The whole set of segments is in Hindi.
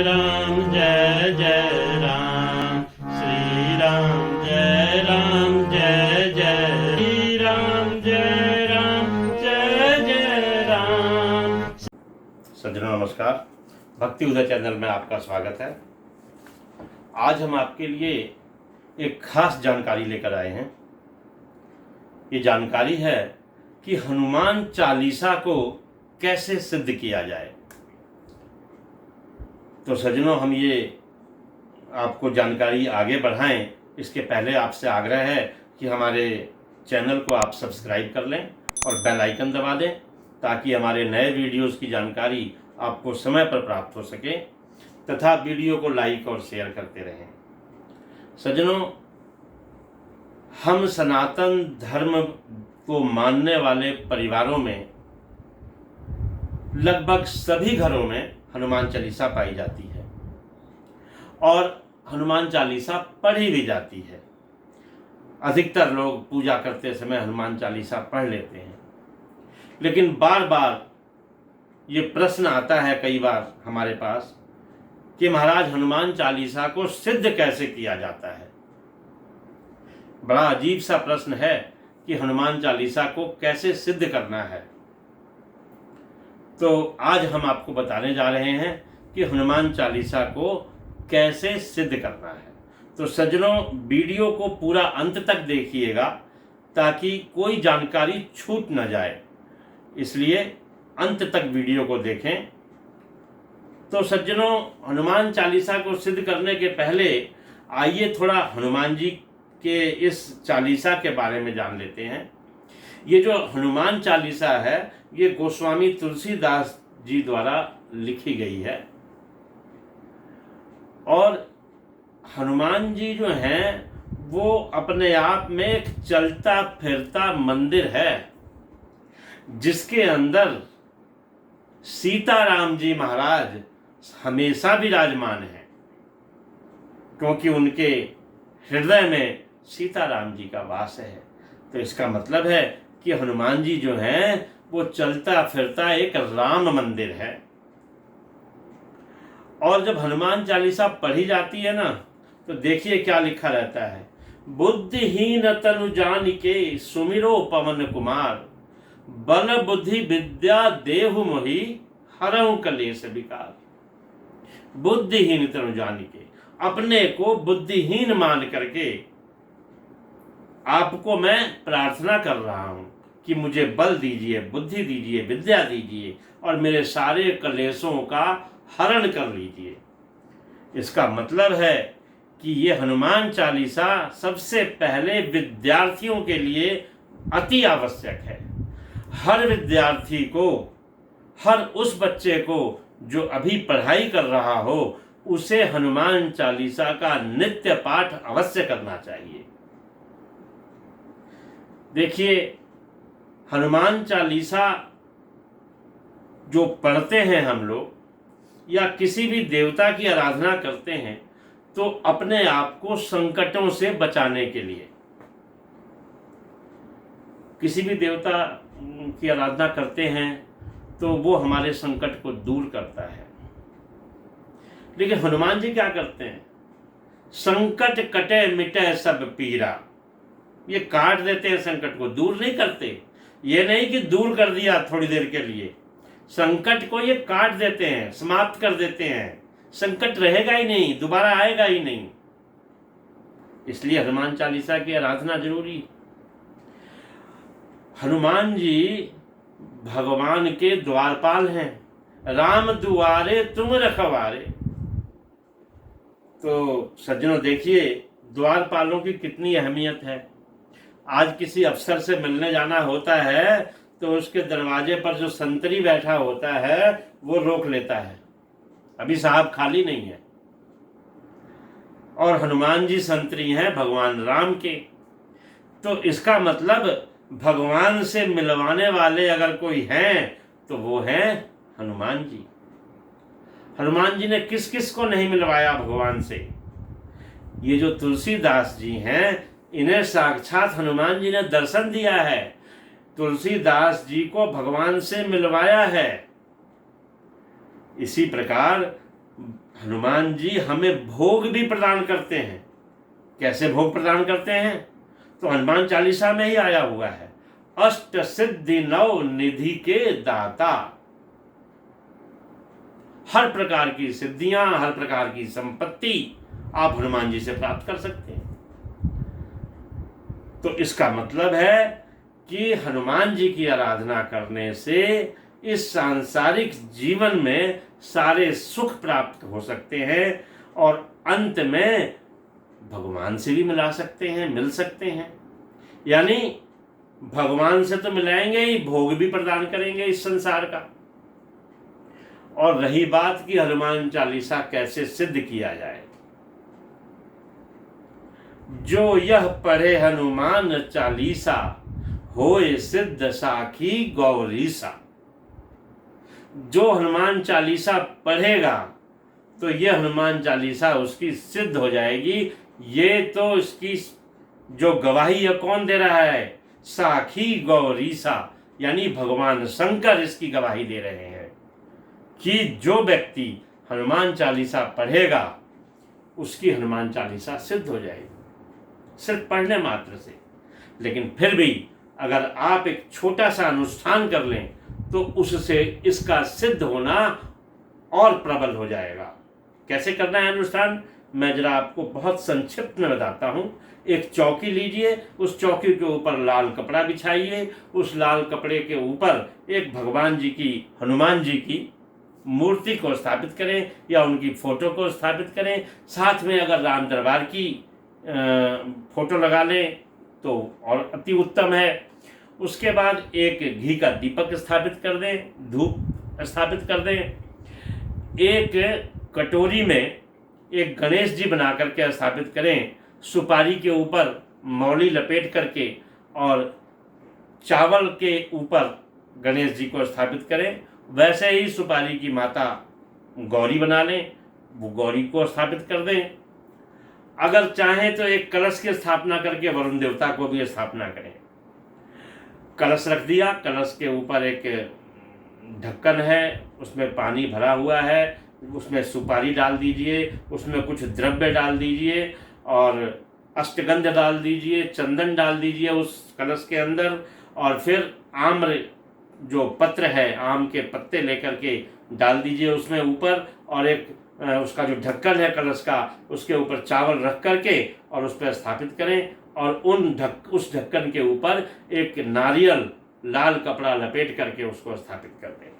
राम जय जय राम। श्री राम जय राम जय जय श्री राम जय राम जय जय राम। सज्जनों नमस्कार, भक्ति उदय चैनल में आपका स्वागत है। आज हम आपके लिए एक खास जानकारी लेकर आए हैं। ये जानकारी है कि हनुमान चालीसा को कैसे सिद्ध किया जाए। तो सज्जनों, हम ये आपको जानकारी आगे बढ़ाएं, इसके पहले आपसे आग्रह है कि हमारे चैनल को आप सब्सक्राइब कर लें और बेल आइकन दबा दें, ताकि हमारे नए वीडियोस की जानकारी आपको समय पर प्राप्त हो सके, तथा वीडियो को लाइक और शेयर करते रहें। सज्जनों, हम सनातन धर्म को मानने वाले परिवारों में लगभग सभी घरों में हनुमान चालीसा पाई जाती है और हनुमान चालीसा पढ़ी भी जाती है। अधिकतर लोग पूजा करते समय हनुमान चालीसा पढ़ लेते हैं, लेकिन बार बार ये प्रश्न आता है कई बार हमारे पास कि महाराज, हनुमान चालीसा को सिद्ध कैसे किया जाता है। बड़ा अजीब सा प्रश्न है कि हनुमान चालीसा को कैसे सिद्ध करना है। तो आज हम आपको बताने जा रहे हैं कि हनुमान चालीसा को कैसे सिद्ध करना है। तो सज्जनों, वीडियो को पूरा अंत तक देखिएगा ताकि कोई जानकारी छूट न जाए, इसलिए अंत तक वीडियो को देखें। तो सज्जनों, हनुमान चालीसा को सिद्ध करने के पहले आइए थोड़ा हनुमान जी के इस चालीसा के बारे में जान लेते हैं। ये जो हनुमान चालीसा है, ये गोस्वामी तुलसीदास जी द्वारा लिखी गई है और हनुमान जी जो हैं वो अपने आप में एक चलता फिरता मंदिर है, जिसके अंदर सीताराम जी महाराज हमेशा विराजमान हैं, क्योंकि उनके हृदय में सीताराम जी का वास है। तो इसका मतलब है कि हनुमान जी जो हैं वो चलता फिरता एक राम मंदिर है। और जब हनुमान चालीसा पढ़ी जाती है ना, तो देखिए क्या लिखा रहता है। बुद्धिहीन तनु जानिके सुमिरो पवन कुमार, बल बुद्धि विद्या देहु मोहि हरहु कलेश विकार। बुद्धिहीन तनु जानिके, अपने को बुद्धिहीन मान करके आपको मैं प्रार्थना कर रहा हूं कि मुझे बल दीजिए, बुद्धि दीजिए, विद्या दीजिए और मेरे सारे कलेशों का हरण कर लीजिए। इसका मतलब है कि ये हनुमान चालीसा सबसे पहले विद्यार्थियों के लिए अति आवश्यक है। हर विद्यार्थी को, हर उस बच्चे को जो अभी पढ़ाई कर रहा हो, उसे हनुमान चालीसा का नित्य पाठ अवश्य करना चाहिए। देखिए, हनुमान चालीसा जो पढ़ते हैं हम लोग, या किसी भी देवता की आराधना करते हैं, तो अपने आप को संकटों से बचाने के लिए। किसी भी देवता की आराधना करते हैं तो वो हमारे संकट को दूर करता है, लेकिन हनुमान जी क्या करते हैं? संकट कटे मिटे सब पीरा। ये काट देते हैं संकट को, दूर नहीं करते। ये नहीं कि दूर कर दिया थोड़ी देर के लिए, संकट को ये काट देते हैं, समाप्त कर देते हैं। संकट रहेगा ही नहीं, दोबारा आएगा ही नहीं। इसलिए हनुमान चालीसा की आराधना जरूरी। हनुमान जी भगवान के द्वारपाल हैं। राम दुआरे तुम रखवारे। तो सज्जनों देखिए, द्वारपालों की कितनी अहमियत है। आज किसी अफसर से मिलने जाना होता है तो उसके दरवाजे पर जो संतरी बैठा होता है वो रोक लेता है, अभी साहब खाली नहीं है। और हनुमान जी संतरी हैं भगवान राम के। तो इसका मतलब भगवान से मिलवाने वाले अगर कोई हैं तो वो हैं हनुमान जी। हनुमान जी ने किस किस को नहीं मिलवाया भगवान से? ये जो तुलसीदास जी हैं, इन्हें साक्षात हनुमान जी ने दर्शन दिया है। तुलसीदास जी को भगवान से मिलवाया है। इसी प्रकार हनुमान जी हमें भोग भी प्रदान करते हैं। कैसे भोग प्रदान करते हैं? तो हनुमान चालीसा में ही आया हुआ है, अष्ट सिद्धि नव निधि के दाता। हर प्रकार की सिद्धियां, हर प्रकार की संपत्ति आप हनुमान जी से प्राप्त कर सकते हैं। तो इसका मतलब है कि हनुमान जी की आराधना करने से इस सांसारिक जीवन में सारे सुख प्राप्त हो सकते हैं और अंत में भगवान से भी मिल सकते हैं। यानी भगवान से तो मिलाएंगे ही, भोग भी प्रदान करेंगे इस संसार का। और रही बात कि हनुमान चालीसा कैसे सिद्ध किया जाए, जो यह पढ़े हनुमान चालीसा होए सिद्ध साखी गौरीसा। जो हनुमान चालीसा पढ़ेगा तो यह हनुमान चालीसा उसकी सिद्ध हो जाएगी। ये तो इसकी जो गवाही है कौन दे रहा है? साखी गौरीसा, यानी भगवान शंकर इसकी गवाही दे रहे हैं कि जो व्यक्ति हनुमान चालीसा पढ़ेगा उसकी हनुमान चालीसा सिद्ध हो जाएगी, सिर्फ पढ़ने मात्र से। लेकिन फिर भी अगर आप एक छोटा सा अनुष्ठान कर लें तो उससे इसका सिद्ध होना और प्रबल हो जाएगा। कैसे करना है अनुष्ठान, मैं जरा आपको बहुत संक्षिप्त में बताता हूँ। एक चौकी लीजिए, उस चौकी के ऊपर लाल कपड़ा बिछाइए, उस लाल कपड़े के ऊपर एक भगवान जी की, हनुमान जी की मूर्ति को स्थापित करें या उनकी फोटो को स्थापित करें। साथ में अगर राम दरबार की फोटो लगा लें तो और अति उत्तम है। उसके बाद एक घी का दीपक स्थापित कर दें, धूप स्थापित कर दें। एक कटोरी में एक गणेश जी बना करके स्थापित करें, सुपारी के ऊपर मौली लपेट करके और चावल के ऊपर गणेश जी को स्थापित करें। वैसे ही सुपारी की माता गौरी बना लें, वो गौरी को स्थापित कर दें। अगर चाहें तो एक कलश की स्थापना करके वरुण देवता को भी स्थापना करें। कलश रख दिया, कलश के ऊपर एक ढक्कन है, उसमें पानी भरा हुआ है, उसमें सुपारी डाल दीजिए, उसमें कुछ द्रव्य डाल दीजिए और अष्टगंध डाल दीजिए, चंदन डाल दीजिए उस कलश के अंदर। और फिर आम्र जो पत्र है, आम के पत्ते लेकर के डाल दीजिए उसमें ऊपर, और एक उसका जो ढक्कन है कलश का, उसके ऊपर चावल रख करके और उस पर स्थापित करें। और उस ढक्कन के ऊपर एक नारियल लाल कपड़ा लपेट करके उसको स्थापित कर दें।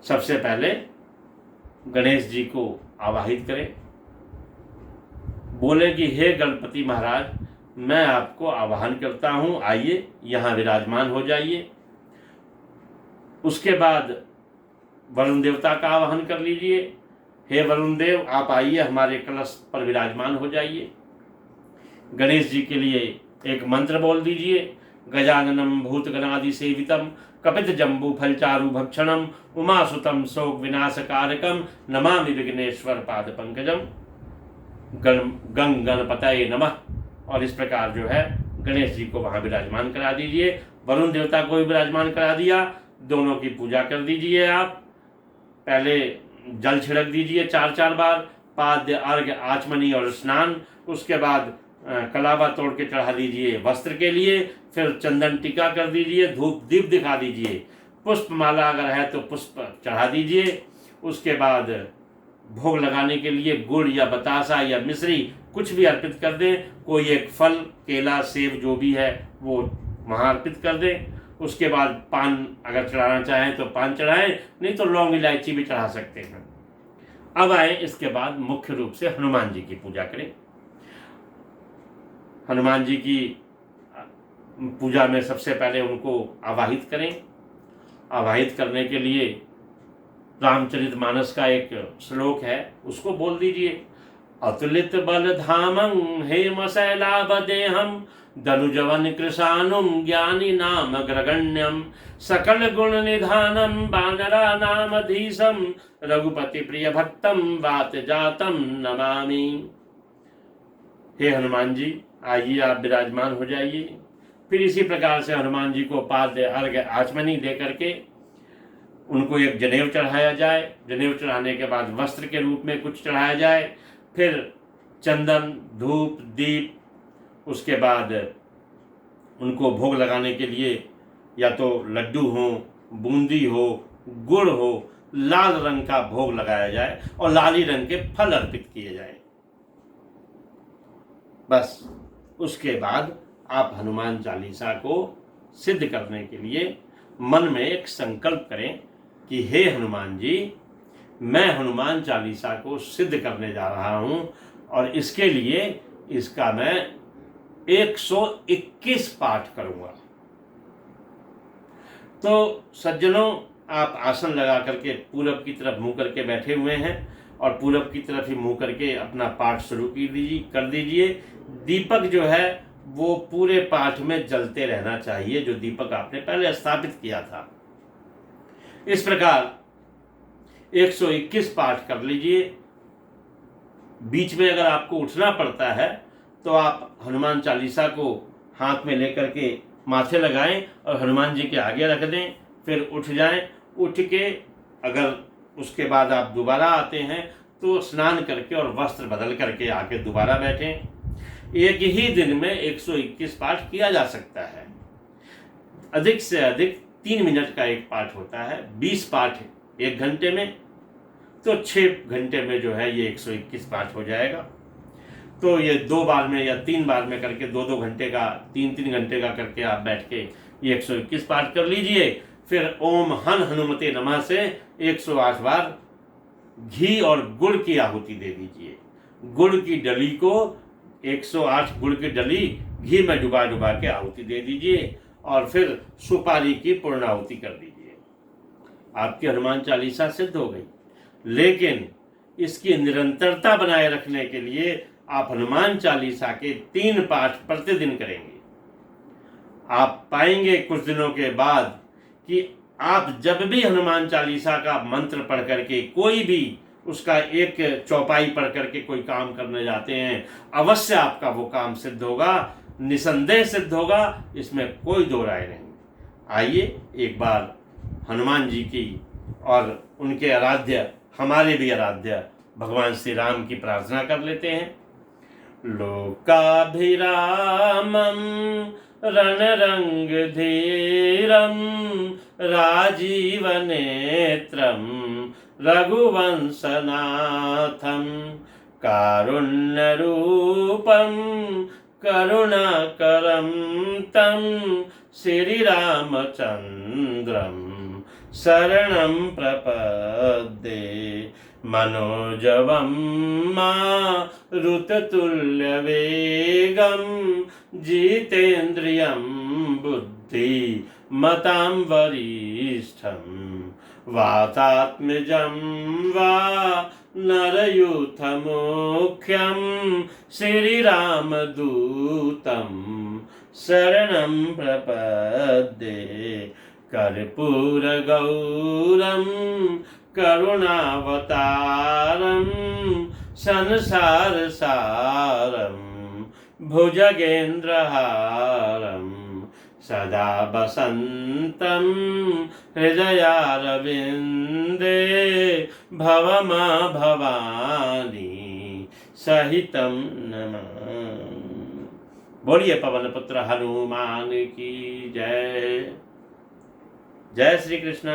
सबसे पहले गणेश जी को आवाहित करें, बोले कि हे गणपति महाराज, मैं आपको आवाहन करता हूँ, आइए यहाँ विराजमान हो जाइए। उसके बाद वरुण देवता का आवाहन कर लीजिए, हे वरुण देव आप आइए हमारे कलश पर विराजमान हो जाइए। गणेश जी के लिए एक मंत्र बोल दीजिए, गजाननम भूतगणादि सेवितम कपित जम्बू फलचारु भक्षणम उमासुतम शोक विनाशकारकम नमामि विघ्नेश्वर पाद पंकजम गंग गणपतये नमः। और इस प्रकार जो है गणेश जी को वहाँ विराजमान करा दीजिए। वरुण देवता को भी विराजमान करा दिया, दोनों की पूजा कर दीजिए। आप पहले जल छिड़क दीजिए 4-4 बार, पाद्य अर्घ्य आचमनी और स्नान। उसके बाद कलावा तोड़ के चढ़ा दीजिए वस्त्र के लिए, फिर चंदन टीका कर दीजिए, धूप दीप दिखा दीजिए, पुष्प माला अगर है तो पुष्प चढ़ा दीजिए। उसके बाद भोग लगाने के लिए गुड़ या बतासा या मिश्री कुछ भी अर्पित कर दें। कोई एक फल, केला, सेब जो भी है वो वहाँ अर्पित कर दें। उसके बाद पान अगर चढ़ाना चाहें तो पान चढ़ाएं, नहीं तो लौंग इलायची भी चढ़ा सकते हैं। अब आए इसके बाद मुख्य रूप से हनुमान जी की पूजा करें। हनुमान जी की पूजा में सबसे पहले उनको आवाहित करें। आवाहित करने के लिए रामचरितमानस का एक श्लोक है, उसको बोल दीजिए। अतुलित बल धामं हेम शैलाभदेहम धनुजवन कृशानुम ज्ञानी नाम अग्रगण्यम सकल गुण निधानम वानरा नामधीशम रघुपति प्रिय भक्तम वात जातम नमामि। हे हनुमान जी, आइए आप विराजमान हो जाइए। फिर इसी प्रकार से हनुमान जी को पाद्य अर्घ्य आचमनी दे करके उनको एक जनेऊ चढ़ाया जाए, जनेऊ चढ़ाने के बाद वस्त्र के रूप में कुछ चढ़ाया जाए, फिर चंदन, धूप, दीप, उसके बाद उनको भोग लगाने के लिए या तो लड्डू हो, बूंदी हो, गुड़ हो, लाल रंग का भोग लगाया जाए और लाली रंग के फल अर्पित किए जाए। बस उसके बाद आप हनुमान चालीसा को सिद्ध करने के लिए मन में एक संकल्प करें कि हे हनुमान जी, मैं हनुमान चालीसा को सिद्ध करने जा रहा हूं और इसके लिए इसका मैं 121 पाठ करूंगा। तो सज्जनों, आप आसन लगा करके पूरब की तरफ मुंह करके बैठे हुए हैं और पूरब की तरफ ही मुंह करके अपना पाठ शुरू कर दीजिए। दीपक जो है वो पूरे पाठ में जलते रहना चाहिए, जो दीपक आपने पहले स्थापित किया था। इस प्रकार 121 पाठ कर लीजिए। बीच में अगर आपको उठना पड़ता है तो आप हनुमान चालीसा को हाथ में लेकर के माथे लगाएं और हनुमान जी के आगे रख दें, फिर उठ जाएं। उठ के अगर उसके बाद आप दोबारा आते हैं तो स्नान करके और वस्त्र बदल करके आके दोबारा बैठें। एक ही दिन में 121 पाठ किया जा सकता है। अधिक से अधिक 3 मिनट का एक पाठ होता है। 20 पाठ 1 घंटे में, तो 6 घंटे में जो है ये 121 पाठ हो जाएगा। तो ये 2 बार में या 3 बार में करके 2-2 घंटे का, 3-3 घंटे का करके आप बैठ के ये 121 पाठ कर लीजिए। फिर ओम हन हनुमते नमः से 108 बार घी और गुड़ की आहुति दे दीजिए। गुड़ की डली को 108 गुड़ की डली घी में डुबा डुबा के आहुति दे दीजिए और फिर सुपारी की पूर्णाहुति कर दीजिए। आपकी हनुमान चालीसा सिद्ध हो गई। लेकिन इसकी निरंतरता बनाए रखने के लिए आप हनुमान चालीसा के 3 पाठ प्रतिदिन करेंगे। आप पाएंगे कुछ दिनों के बाद कि आप जब भी हनुमान चालीसा का मंत्र पढ़ करके कोई भी उसका एक चौपाई पढ़ करके कोई काम करने जाते हैं, अवश्य आपका वो काम सिद्ध होगा, निसंदेह सिद्ध होगा, इसमें कोई दो राय नहीं। आइए एक बार हनुमान जी की और उनके आराध्य, हमारे भी आराध्य भगवान श्री राम की प्रार्थना कर लेते हैं। लोकाभिरामं रणरंगधीरं राजीवनेत्रं रघुवंशनाथं कारुण्यरूपं करुणाकरं तं श्रीरामचन्द्रं शरणं प्रपद्ये। मनोजवं मारुततुल्यवेगं जितेन्द्रियं बुद्धिमतां वरिष्ठं वातात्मजं वा नरयूथमुख्यं श्रीरामदूतं शरणं प्रपद्ये। कर्पूरगौरं करुणावतारं संसारसारं भुजगेन्द्रहारं सदा वसन्तं हृदयारविन्दे भवमाभवानी सहितं नमामि। बोलिए पवन पुत्र हनुमान की जय। जय श्री कृष्ण।